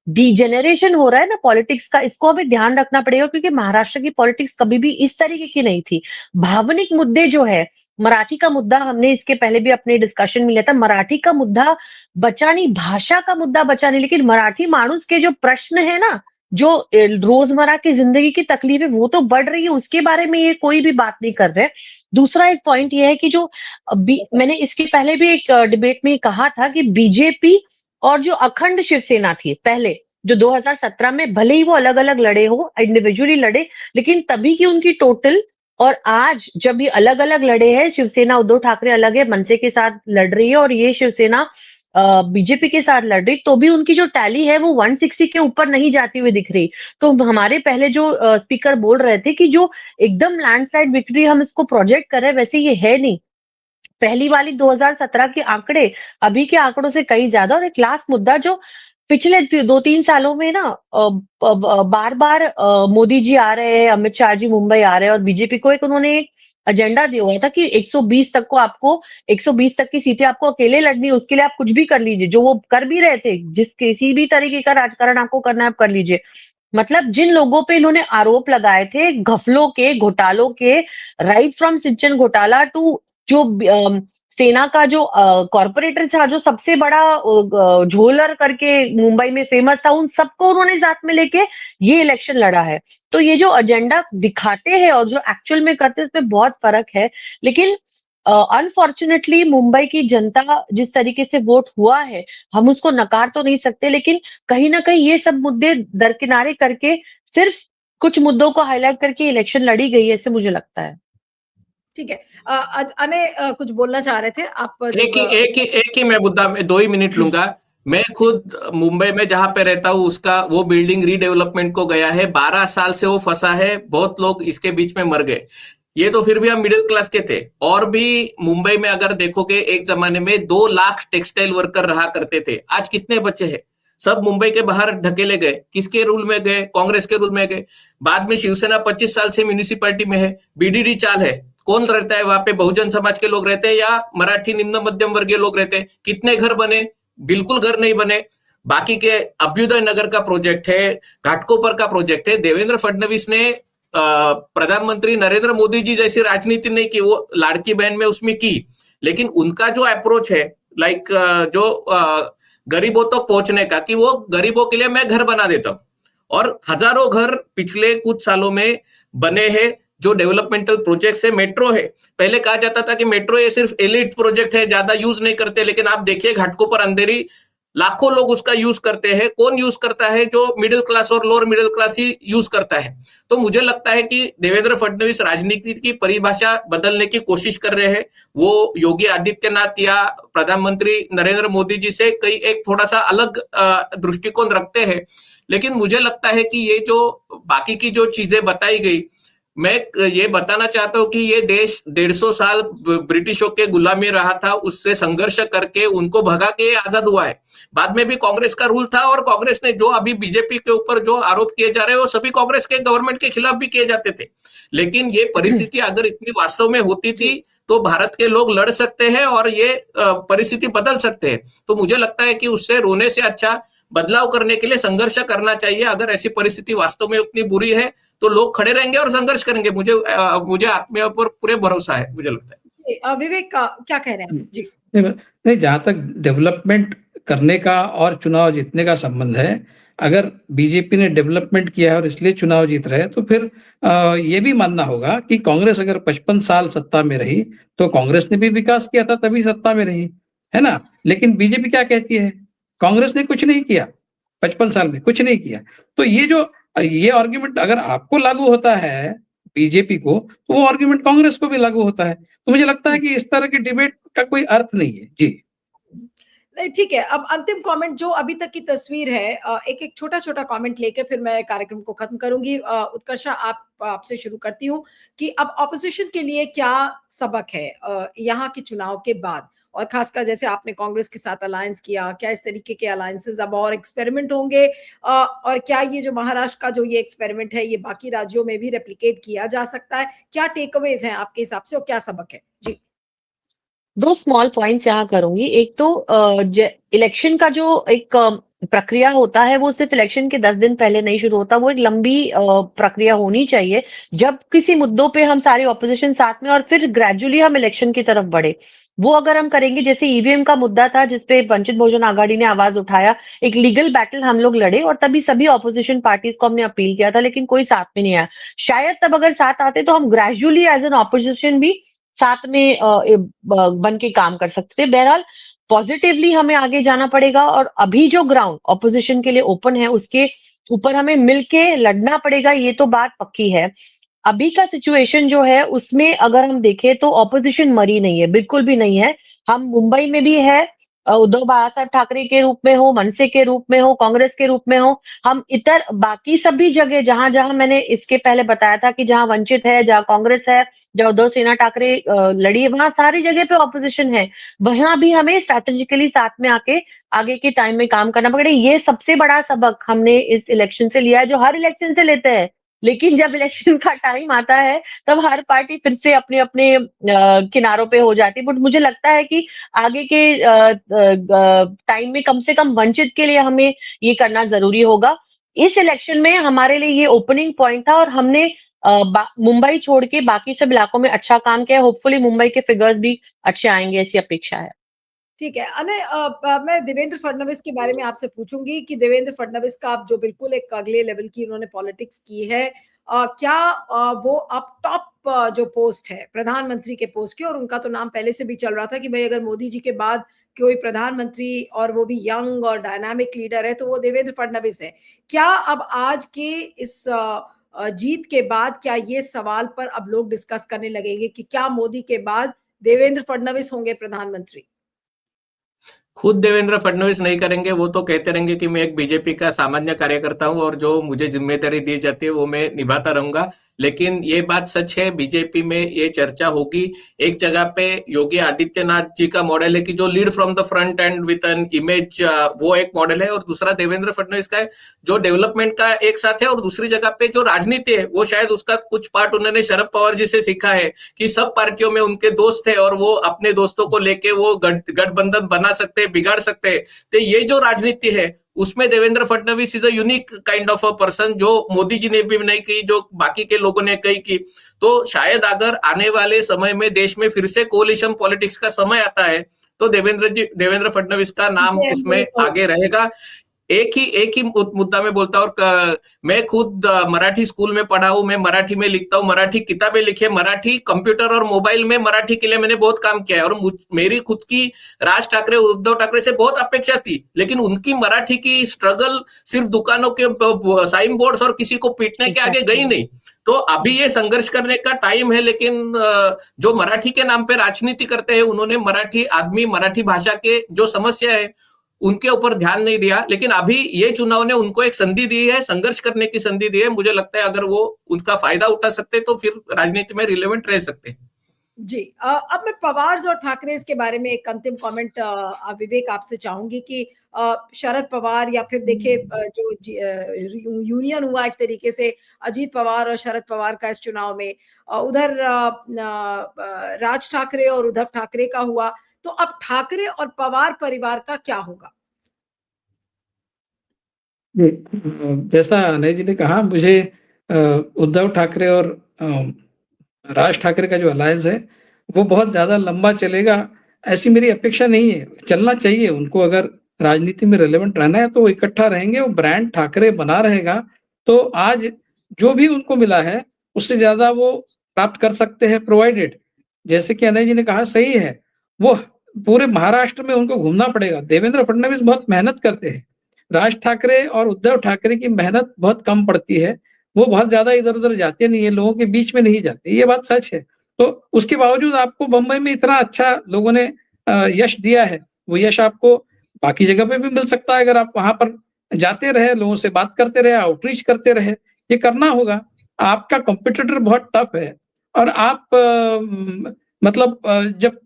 डिजेनरेशन हो रहा है ना पॉलिटिक्स का, इसको हमें ध्यान रखना पड़ेगा, क्योंकि महाराष्ट्र की पॉलिटिक्स कभी भी इस तरीके की नहीं थी। भावनिक मुद्दे जो है, मराठी का मुद्दा हमने इसके पहले भी अपने डिस्कशन में लिया था, मराठी का मुद्दा बचा नहीं, भाषा का मुद्दा बचा नहीं, लेकिन मराठी मानुस के जो प्रश्न है ना, जो रोजमर्रा की जिंदगी की तकलीफें वो तो बढ़ रही है, उसके बारे में ये कोई भी बात नहीं कर रहे। दूसरा एक पॉइंट ये है कि जो मैंने इसके पहले भी एक डिबेट में कहा था कि बीजेपी और जो अखंड शिवसेना थी पहले, जो 2017 में भले ही वो अलग-अलग लड़े हो, इंडिविजुअली लड़े, लेकिन तभी की उनकी टोटल और आज जब ये अलग-अलग लड़े हैं, शिवसेना उद्धव ठाकरे अलग है, मनसे के साथ लड़ रही है और ये शिवसेना बीजेपी के साथ लड़ रही, तो भी उनकी जो टैली है वो 160 के ऊपर नहीं जाती हुई दिख रही। तो हमारे पहले जो स्पीकर बोल रहे थे कि जो एकदम लैंडस्लाइड विक्ट्री हम इसको प्रोजेक्ट कर रहे हैं, वैसे ये है नहीं। पहली वाली 2017 के आंकड़े अभी के आंकड़ों से कहीं ज्यादा, और एक लास्ट मुद्दा जो पिछले 2-3 सालों में ना बार-बार मोदी जी आ रहे हैं, अमित शाह जी मुंबई आ रहे हैं और बीजेपी को एक उन्होंने एक एजेंडा दिया हुआ था कि 120 तक को आपको 120 तक की सीटें आपको अकेले लड़नी है, उसके लिए आप कुछ भी कर लीजिए, जो वो कर भी रहे थे, जिस किसी भी तरीके का राजकारण आपको करना है आप कर लीजिए। मतलब जिन लोगों पे इन्होंने आरोप लगाए थे घपलों के, घोटालों के, राइट फ्रॉम सिंचन घोटाला टू जो सेना का जो कॉर्पोरेटर था, जो सबसे बड़ा झोलर करके मुंबई में फेमस था, उन सबको उन्होंने साथ में लेके ये इलेक्शन लड़ा है। तो ये जो एजेंडा दिखाते हैं और जो एक्चुअल में करते हैं उसमें बहुत फर्क है। लेकिन अनफॉर्चुनेटली मुंबई की जनता जिस तरीके से वोट हुआ है, हम उसको नकार तो नहीं सकते, लेकिन कहीं ना कहीं ये सब मुद्दे दरकिनारे करके सिर्फ कुछ मुद्दों को हाईलाइट करके इलेक्शन लड़ी गई है, ऐसे मुझे लगता है। ठीक है। अने कुछ बोलना चाह रहे थे आप जब एक ही मैं मुद्दा में 2 ही मिनट लूंगा। मैं खुद मुंबई में जहां पे रहता हूँ उसका वो बिल्डिंग रीडेवलपमेंट को गया है, 12 साल से वो फंसा है, बहुत लोग इसके बीच में मर गए। ये तो फिर भी हम मिडिल क्लास के थे। और भी मुंबई में अगर देखोगे एक जमाने में 2 लाख टेक्सटाइल वर्कर रहा करते थे, आज कितने बचे हैं? सब मुंबई के बाहर ढकेले गए। किसके रूल में गए? कांग्रेस के रूल में गए। बाद में शिवसेना 25 साल से म्यूनिसिपैलिटी में है, बीडीडी चाल है, कौन रहता है वहां पे? बहुजन समाज के लोग रहते हैं या मराठी निम्न मध्यम वर्गीय लोग रहते हैं? कितने घर बने? बिल्कुल घर नहीं बने। बाकी के अभ्युदय नगर का प्रोजेक्ट है, घाटकोपर का प्रोजेक्ट है। देवेंद्र फडणवीस ने प्रधानमंत्री नरेंद्र मोदी जी जैसी राजनीति नहीं की, वो लाड़की बहन में उसमें की, लेकिन उनका जो अप्रोच है लाइक जो गरीबों तक पहुंचने का, कि वो गरीबों के लिए मैं घर बना देता हूं, और हजारों घर पिछले कुछ सालों में बने हैं। जो डेवलपमेंटल प्रोजेक्ट्स है, मेट्रो है, पहले कहा जाता था कि मेट्रो ये सिर्फ एलिट प्रोजेक्ट है, ज्यादा यूज नहीं करते, लेकिन आप देखिए घाटकोपर अंधेरी लाखों लोग उसका यूज करते हैं। कौन यूज करता है? जो मिडिल क्लास और लोअर मिडिल क्लास ही यूज करता है। तो मुझे लगता है कि देवेंद्र फडणवीस राजनीति की परिभाषा बदलने की कोशिश कर रहे हैं। वो योगी आदित्यनाथ या प्रधानमंत्री नरेंद्र मोदी जी से कई एक थोड़ा सा अलग दृष्टिकोण रखते हैं। लेकिन मुझे लगता है कि ये जो बाकी की जो चीजें बताई गई, मैं ये बताना चाहता हूं कि ये देश 150 साल ब्रिटिशों के गुलामी रहा था, उससे संघर्ष करके उनको भगा के आजाद हुआ है। बाद में भी कांग्रेस का रूल था, और कांग्रेस ने जो अभी बीजेपी के ऊपर जो आरोप किए जा रहे हैं वो सभी कांग्रेस के गवर्नमेंट के खिलाफ भी किए जाते थे। लेकिन ये परिस्थिति अगर इतनी वास्तव में होती थी तो भारत के लोग लड़ सकते हैं और ये परिस्थिति बदल सकते हैं। तो मुझे लगता है कि उससे रोने से अच्छा बदलाव करने के लिए संघर्ष करना चाहिए। अगर ऐसी परिस्थिति वास्तव में उतनी बुरी है तो लोग खड़े रहेंगे और संघर्ष करेंगे। मुझे आत्मीय पर पूरे भरोसा है, मुझे लगता है। विवेक क्या कह रहे हैं जी? नहीं, जहां तक डेवलपमेंट करने का और चुनाव जीतने का संबंध है, अगर बीजेपी ने डेवलपमेंट किया है और इसलिए चुनाव जीत रहे हैं, तो फिर ये भी मानना होगा कि कांग्रेस अगर 55 साल सत्ता में रही तो कांग्रेस ने भी विकास किया था, तभी सत्ता में रही, है ना? लेकिन बीजेपी क्या कहती है? कांग्रेस ने कुछ नहीं किया, 55 साल में कुछ नहीं किया। तो ये आर्ग्यूमेंट अगर आपको लागू होता है बीजेपी को, तो वो आर्ग्यूमेंट कांग्रेस को भी लागू होता है। तो मुझे लगता है कि इस तरह की डिबेट का कोई अर्थ नहीं है। जी नहीं, ठीक है। अब अंतिम कमेंट जो अभी तक की तस्वीर है, एक एक छोटा छोटा कमेंट लेके फिर मैं कार्यक्रम को खत्म करूंगी। उत्कर्षा, आपसे शुरू करती हूँ कि अब ऑपोजिशन के लिए क्या सबक है यहाँ के चुनाव के बाद, और खासकर जैसे आपने कांग्रेस के साथ अलायंस किया, क्या इस तरीके के अलायंसेस अब और एक्सपेरिमेंट होंगे, और क्या ये जो महाराष्ट्र का जो ये एक्सपेरिमेंट है ये बाकी राज्यों में भी रेप्लिकेट किया जा सकता है? क्या टेकअवेज हैं आपके हिसाब से और क्या सबक है? जी 2 स्मॉल पॉइंट्स यहाँ करूंगी। एक तो इलेक्शन का जो एक प्रक्रिया होता है वो सिर्फ इलेक्शन के 10 दिन पहले नहीं शुरू होता, वो एक लंबी प्रक्रिया होनी चाहिए। जब किसी मुद्दों पे हम सारी ऑपोजिशन साथ में और फिर ग्रेजुअली हम इलेक्शन की तरफ बढ़े, वो अगर हम करेंगे, जैसे ईवीएम का मुद्दा था जिसपे वंचित बहुजन आघाड़ी ने आवाज उठाया, एक लीगल बैटल हम लोग लड़े और तभी सभी ऑपोजिशन पार्टीज को हमने अपील किया था, लेकिन कोई साथ में नहीं आया। शायद तब अगर साथ आते तो हम ग्रेजुअली एज एन ऑपोजिशन भी साथ में बन के काम कर सकते थे। बहरहाल पॉजिटिवली हमें आगे जाना पड़ेगा और अभी जो ग्राउंड ऑपोजिशन के लिए ओपन है उसके ऊपर हमें मिलके लड़ना पड़ेगा, ये तो बात पक्की है। अभी का सिचुएशन जो है उसमें अगर हम देखें तो ऑपोजिशन मरी नहीं है, बिल्कुल भी नहीं है। हम मुंबई में भी है, उद्धव बाला ठाकरे के रूप में हो, मनसे के रूप में हो, कांग्रेस के रूप में हो, हम इतर बाकी सभी जगह जहां-जहां मैंने इसके पहले बताया था कि जहां वंचित है, जहां कांग्रेस है, जहां उद्धव सेना ठाकरे लड़ी है, वहां सारी जगह पे ऑपोजिशन है। वहां भी हमें स्ट्रैटेजिकली साथ में आके आगे के टाइम में काम करना पड़ेगा। ये सबसे बड़ा सबक हमने इस इलेक्शन से लिया है, जो हर इलेक्शन से लेते हैं। लेकिन जब इलेक्शन का टाइम आता है, तब हर पार्टी फिर से अपने-अपने किनारों पे हो जाती है। बट मुझे लगता है कि आगे के टाइम में कम से कम वंचित के लिए हमें ये करना ज़रूरी होगा। इस इलेक्शन में हमारे लिए ये ओपनिंग पॉइंट था और हमने मुंबई छोड़ के बाकी सब इलाकों में अच्छा काम किया है। होपफुली मुंबई के फिगर्स भी अच्छे आएँगे, ऐसी अपेक्षा है। ठीक है। मैं देवेंद्र फडणवीस के बारे में आपसे पूछूंगी कि देवेंद्र फडणवीस का आप जो बिल्कुल एक अगले लेवल की उन्होंने पॉलिटिक्स की है, क्या वो अब टॉप जो पोस्ट है प्रधानमंत्री के पोस्ट की, और उनका तो नाम पहले से भी चल रहा था कि भाई अगर मोदी जी के बाद कोई प्रधानमंत्री और वो भी यंग और डायनामिक लीडर है तो वो देवेंद्र फडणवीस है। क्या अब आज के इस जीत के बाद क्या ये सवाल पर अब लोग डिस्कस करने लगेंगे कि क्या मोदी के बाद देवेंद्र फडणवीस होंगे प्रधानमंत्री? खुद देवेंद्र फडणवीस नहीं करेंगे, वो तो कहते रहेंगे कि मैं एक बीजेपी का सामान्य कार्यकर्ता हूं और जो मुझे जिम्मेदारी दी जाती है वो मैं निभाता रहूंगा। लेकिन ये बात सच है, बीजेपी में ये चर्चा होगी। एक जगह पे योगी आदित्यनाथ जी का मॉडल है कि जो lead from the front end with an image, वो एक मॉडल है, और दूसरा देवेंद्र फडणवीस का है जो डेवलपमेंट का एक साथ है, और दूसरी जगह पे जो राजनीति है वो शायद उसका कुछ पार्ट उन्होंने शरद पवार जी से सीखा है कि सब पार्टियों में उनके दोस्त है और वो अपने दोस्तों को लेके वो गठबंधन बना सकते हैं, बिगाड़ सकते हैं। तो ये जो राजनीति है उसमें Devendra Fadnavis is a unique kind of a person, जो मोदी जी ने भी नहीं की, जो बाकी के लोगों ने कही की। तो शायद अगर आने वाले समय में देश में फिर से कोलिशन पॉलिटिक्स का समय आता है तो देवेंद्र फडणवीस का नाम उसमें आगे रहेगा। एक ही मुद्दा में बोलता हूँ, और मैं खुद मराठी स्कूल में पढ़ा हूँ, मैं मराठी में लिखता हूँ, मराठी किताबें लिखी है, मराठी कंप्यूटर और मोबाइल में मराठी के लिए मैंने बहुत काम किया है, और मेरी खुद की राज ठाकरे, उद्धव ठाकरे से बहुत अपेक्षा थी, लेकिन उनकी मराठी की स्ट्रगल सिर्फ दुकानों के साइन बोर्ड्स और किसी को पीटने के आगे गई नहीं। तो अभी ये संघर्ष करने का टाइम है, लेकिन जो मराठी के नाम पे राजनीति करते हैं उन्होंने मराठी आदमी, मराठी भाषा के जो समस्या है उनके ऊपर ध्यान नहीं दिया। लेकिन अभी ये चुनाव ने उनको एक संधि दी है, संघर्ष करने की संधि दी है। मुझे लगता है अगर वो उनका फायदा उठा सकते तो फिर राजनीति में रिलेवेंट रह सकते हैं। जी, अब मैं पवार और ठाकरे के बारे में एक अंतिम कमेंट विवेक आपसे चाहूंगी कि शरद पवार या फिर देखिए जो यूनियन हुआ एक तरीके से अजीत पवार और शरद पवार का इस चुनाव में, उधर राज ठाकरे और उद्धव ठाकरे का हुआ, तो अब ठाकरे और पवार परिवार का क्या होगा? जैसा अनय जी ने कहा, मुझे उद्धव ठाकरे और राज ठाकरे का जो अलायंस है वो बहुत ज्यादा लंबा चलेगा ऐसी मेरी अपेक्षा नहीं है। चलना चाहिए उनको, अगर राजनीति में रेलेवेंट रहना है तो वो इकट्ठा रहेंगे, वो ब्रांड ठाकरे बना रहेगा। तो आज जो भी उनको मिला है उससे ज्यादा वो प्राप्त कर सकते हैं, प्रोवाइडेड, जैसे कि अनय जी ने कहा सही है, वो पूरे महाराष्ट्र में उनको घूमना पड़ेगा। देवेंद्र फडणवीस बहुत मेहनत करते हैं, राज ठाकरे और उद्धव ठाकरे की मेहनत बहुत कम पड़ती है, वो बहुत ज्यादा इधर-उधर जाते नहीं है, लोगों के बीच में नहीं जाते, ये बात सच है। तो उसके बावजूद आपको बंबई में इतना अच्छा लोगों ने यश दिया है, वो यश आपको बाकी जगह पे भी मिल सकता है अगर आप वहाँ पर जाते रहे, लोगों से बात करते रहे, आउटरीच करते रहे, ये करना होगा। आपका कॉम्पिटिटर बहुत टफ है और आप मतलब जब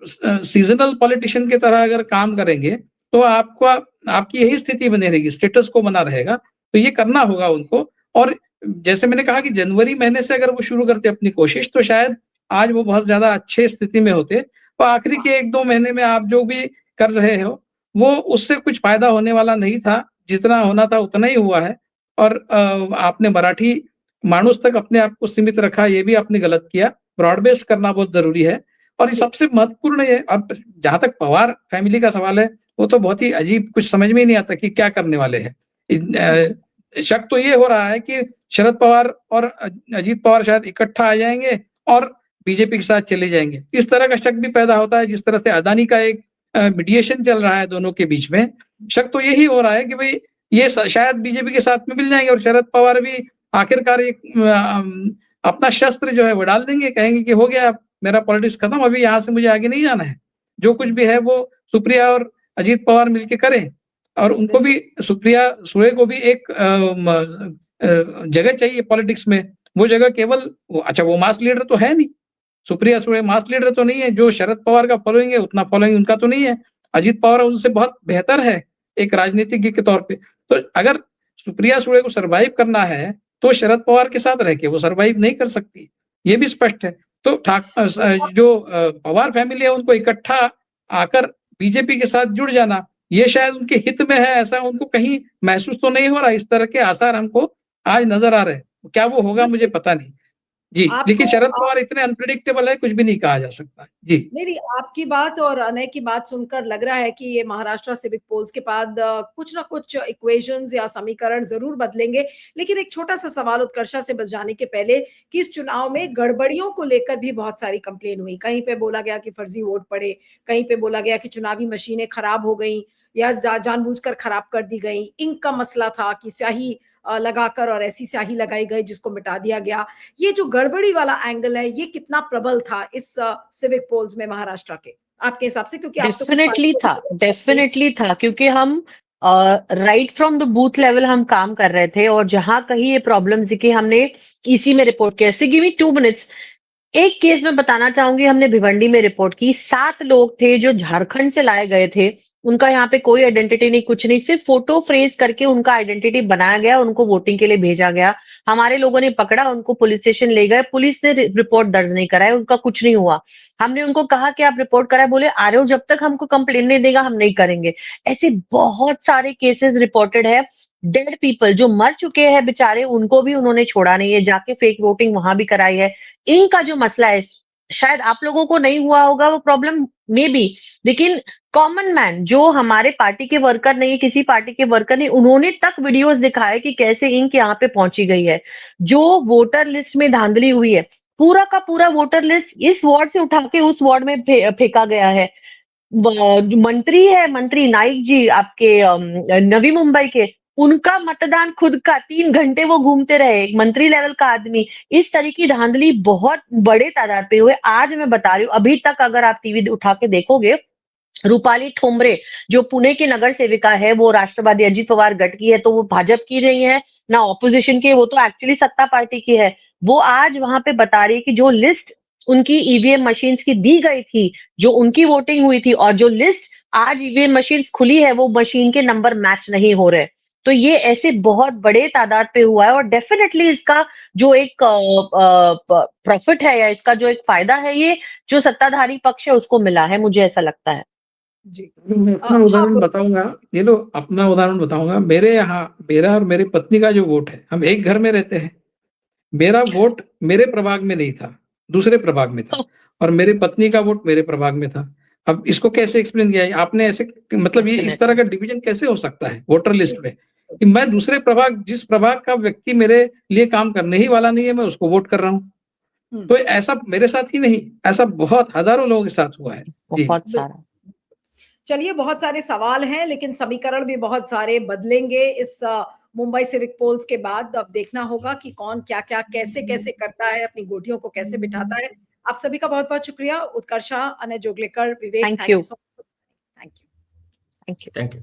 सीज़नल पॉलिटिशियन की तरह अगर काम करेंगे, तो आपकी यही स्थिति बनी रहेगी, स्टेटस को बना रहेगा। तो ये करना होगा उनको, और जैसे मैंने कहा कि जनवरी महीने से अगर वो शुरू करते अपनी कोशिश, तो शायद आज वो बहुत ज़्यादा अच्छे स्थिति में होते। तो आखिरी के 1-2 महीने में आप जो भी कर रहे हो, वो उससे कुछ फ़ायदा होने वाला नहीं था, जितना होना था उतना ही हुआ है। और आपने मराठी माणूस तक अपने आप को सीमित रखा, ये भी आपने गलत किया। ब्रॉड बेस करना बहुत ज़रूरी है, और ये सबसे महत्वपूर्ण है। अब जहाँ तक पवार फैमिली का सवाल है, वो तो बहुत ही अजीब, कुछ समझ में ही नहीं आता कि क्या करने वाले हैं। शक तो ये हो रहा है कि शरद पवार और अजीत पवार शायद इकट्ठा आ जाएंगे और बीजेपी के साथ चले जाएंगे। इस तरह का शक भी पैदा होता है, जिस तरह से अदानी का एक मीडिएशन चल रहा है दोनों के बीच में, शक तो यही हो रहा है कि भाई ये शायद बीजेपी के साथ में मिल जाएंगे और शरद पवार भी आखिरकार अपना शस्त्र जो है वो डाल देंगे, कहेंगे कि हो गया, मेरा पॉलिटिक्स खत्म, अभी यहाँ से मुझे आगे नहीं जाना है, जो कुछ भी है वो सुप्रिया और अजीत पवार मिलके करें। और उनको भी, सुप्रिया सुळे को भी एक जगह चाहिए पॉलिटिक्स में, वो जगह केवल अच्छा वो मास लीडर तो है नहीं, सुप्रिया सुळे मास लीडर तो नहीं है, जो शरद पवार का फॉलोइंग है उतना फॉलोइंग उनका तो नहीं है, अजीत पवार उनसे बहुत बेहतर है एक राजनीतिज्ञ के तौर पे। तो अगर सुप्रिया सुळे को सर्वाइव करना है तो शरद पवार के साथ रह के वो सर्वाइव नहीं कर सकती, ये भी स्पष्ट है। तो जो पवार फैमिली है उनको इकट्ठा आकर बीजेपी के साथ जुड़ जाना, ये शायद उनके हित में है, ऐसा उनको कहीं महसूस तो नहीं हो रहा। इस तरह के आसार हमको आज नजर आ रहे हैं, क्या वो होगा मुझे पता नहीं जी, लेकिन शरद पवार इतने अनप्रेडिक्टेबल है, कुछ भी नहीं कहा जा सकता जी। नहीं, आपकी बात और अनय की बात सुनकर लग रहा है कि ये महाराष्ट्र सिविक पोल्स के बाद कुछ ना कुछ इक्वेशंस या समीकरण जरूर बदलेंगे। लेकिन एक छोटा सा सवाल उत्कर्षा से बच जाने के पहले कि इस चुनाव में गड़बड़ियों को लेकर भी बहुत सारी कंप्लेन हुई, कहीं पे बोला गया कि फर्जी वोट पड़े, कहीं पे बोला गया कि चुनावी मशीनें खराब हो गई या जानबूझकर खराब कर दी गई, इंक का मसला था कि स्याही लगाकर और ऐसी स्याही लगाई गई जिसको मिटा दिया गया। ये जो गड़बड़ी वाला एंगल है, ये कितना प्रबल था इस सिविक पोल्स में महाराष्ट्र के आपके हिसाब से? क्योंकि आप डेफिनेटली था क्योंकि हम right from the booth level हम काम कर रहे थे और जहां कहीं ये प्रॉब्लम्स दिखी हमने इसी में रिपोर्ट किया। Give me 2 minutes. एक केस में बताना चाहूंगी, हमने भिवंडी में रिपोर्ट की, 7 लोग थे जो झारखंड से लाए गए थे, उनका यहाँ पे कोई आइडेंटिटी नहीं, कुछ नहीं, सिर्फ फोटो फ्रेज करके उनका आइडेंटिटी बनाया गया, उनको वोटिंग के लिए भेजा गया। हमारे लोगों ने पकड़ा, उनको पुलिस स्टेशन ले गए, पुलिस ने रिपोर्ट दर्ज नहीं कराई, उनका कुछ नहीं हुआ। हमने उनको कहा कि आप रिपोर्ट कराए, बोले आ रहे हो, जब तक हमको कंप्लेन नहीं देगा हम नहीं करेंगे। ऐसे बहुत सारे केसेस रिपोर्टेड है। डेड पीपल जो मर चुके हैं बेचारे, उनको भी उन्होंने छोड़ा नहीं है, जाके फेक वोटिंग वहां भी कराई है। इनका जो मसला है, शायद आप लोगों को नहीं हुआ होगा वो प्रॉब्लम मे बी, लेकिन कॉमन मैन जो हमारे पार्टी के वर्कर नहीं, किसी पार्टी के वर्कर नहीं, उन्होंने तक वीडियोस दिखाए कि कैसे इंक यहाँ पे पहुंची गई है। जो वोटर लिस्ट में धांधली हुई है, पूरा का पूरा वोटर लिस्ट इस वार्ड से उठा के उस वार्ड में फेंका गया है। मंत्री है, मंत्री नाइक जी आपके नवी मुंबई के, उनका मतदान खुद का 3 घंटे वो घूमते रहे, एक मंत्री लेवल का आदमी। इस तरह की धांधली बहुत बड़े तादाद पे हुए। आज मैं बता रही हूँ, अभी तक अगर आप टीवी उठा के देखोगे, रूपाली ठोंबरे जो पुणे की नगर सेविका है, वो राष्ट्रवादी अजीत पवार गट की है, तो वो भाजपा की नहीं है ना ऑपोजिशन की, वो तो एक्चुअली सत्ता पार्टी की है। वो आज वहां पे बता रही है कि जो लिस्ट उनकी ईवीएम मशीन्स की दी गई थी, जो उनकी वोटिंग हुई थी, और जो लिस्ट आज ईवीएम मशीन्स खुली है, वो मशीन के नंबर मैच नहीं हो रहे। तो ये ऐसे बहुत बड़े तादाद पे हुआ है और डेफिनेटली इसका जो एक प्रॉफिट है या इसका जो एक फायदा है, ये जो सत्ताधारी पक्ष है उसको मिला है, मुझे ऐसा लगता है जी। मैं अपना उदाहरण बताऊंगा, ये लो अपना उदाहरण बताऊंगा। मेरे यहाँ मेरा और मेरी पत्नी का जो वोट है, हम एक घर में रहते हैं, मेरा वोट मेरे प्रभाग में नहीं था, दूसरे प्रभाग में था, और मेरी पत्नी का वोट मेरे प्रभाग में था। अब इसको कैसे एक्सप्लेन किया है आपने? ऐसे मतलब ये इस तरह का डिवीजन कैसे हो सकता है वोटर लिस्ट में कि मैं दूसरे प्रभाग, जिस प्रभाग का व्यक्ति मेरे लिए काम करने ही वाला नहीं है, मैं उसको वोट कर रहा हूँ। तो ऐसा मेरे साथ ही नहीं, ऐसा बहुत हजारों लोगों के साथ हुआ है। बहुत सारा। चलिए, बहुत सारे सवाल हैं, लेकिन समीकरण भी बहुत सारे बदलेंगे इस मुंबई सिविक पोल्स के बाद। अब देखना होगा कि कौन क्या क्या कैसे कैसे करता है, अपनी गोटियों को कैसे बिठाता है। आप सभी का बहुत बहुत शुक्रिया। Utkarsha, Anay Joglekar, Vivek, thank you so much. Thank you. Thank you.